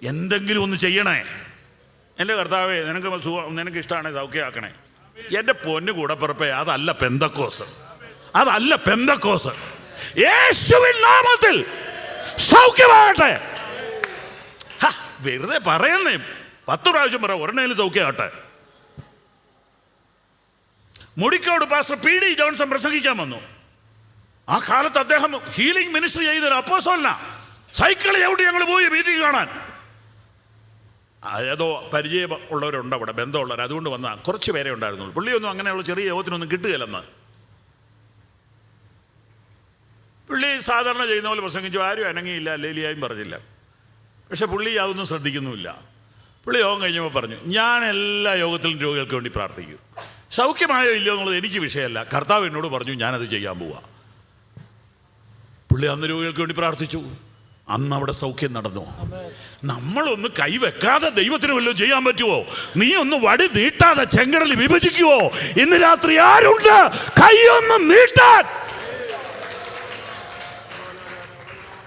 എന്തെങ്കിലും ഒന്ന് ചെയ്യണേ. എൻ്റെ കർത്താവേ, നിനക്ക് ഇഷ്ടമാണ് സൗഖ്യമാക്കണേ. എൻ്റെ പൊന്നു കൂടപ്പിറപ്പേ, അതല്ല പെന്തക്കോസ്, അതല്ല പെന്തക്കോസ്. യേശുവിൻ നാമത്തിൽ സൗഖ്യമാകട്ടെ. വെറുതെ പറയുന്നേ, 10 പ്രാവശ്യം പറ, ഒരെണ്ണയിലും സൗഖ്യമാകട്ടെ. Mudikode pastor P D. ജോൺസൺ പ്രസംഗിക്കാൻ വന്നു. ആ കാലത്ത് അദ്ദേഹം ഹീലിംഗ് മിനിസ്ട്രി ചെയ്തൊരു അപ്പോസ്തലനാ. സൈക്കിൾ ചവിട്ടി ഞങ്ങൾ പോയി മീറ്റിംഗ് കാണാൻ. ഏതോ പരിചയം ഉള്ളവരുണ്ട് അവിടെ, ബന്ധമുള്ളവർ, അതുകൊണ്ട് വന്നാൽ കുറച്ച് പേരെ ഉണ്ടായിരുന്നുള്ളൂ. പുള്ളിയൊന്നും അങ്ങനെയുള്ള ചെറിയ യോഗത്തിനൊന്നും കിട്ടുകയില്ലെന്ന്. പുള്ളി സാധാരണ ചെയ്യുന്ന പോലെ പ്രസംഗിച്ചു. ആരും അനങ്ങിയില്ല, ലേലിയായും പറഞ്ഞില്ല. പക്ഷെ പുള്ളി അതൊന്നും ശ്രദ്ധിക്കുന്നുമില്ല. പുള്ളി യോഗം കഴിഞ്ഞപ്പോൾ പറഞ്ഞു, ഞാൻ എല്ലാ യോഗത്തിലും രോഗികൾക്ക് വേണ്ടി പ്രാർത്ഥിക്കും. സൗഖ്യമായോ ഇല്ലയോ എന്നുള്ളത് എനിക്ക് വിഷയമല്ല, കർത്താവ് എന്നോട് പറഞ്ഞു ഞാനത് ചെയ്യാൻ പോവാ. പുള്ളി അന്ന് രോഗികൾക്ക് വേണ്ടി പ്രാർത്ഥിച്ചു. അന്ന് അവിടെ സൗഖ്യം നടന്നു. നമ്മളൊന്ന് കൈവെക്കാതെ ദൈവത്തിന് വല്ലതും ചെയ്യാൻ പറ്റുമോ? നീ ഒന്ന് വടി നീട്ടാതെ ചെങ്കടൽ വിഭജിക്കുവോ? ഇന്ന് രാത്രി ആരുണ്ട് കൈയൊന്ന് നീട്ടാൻ?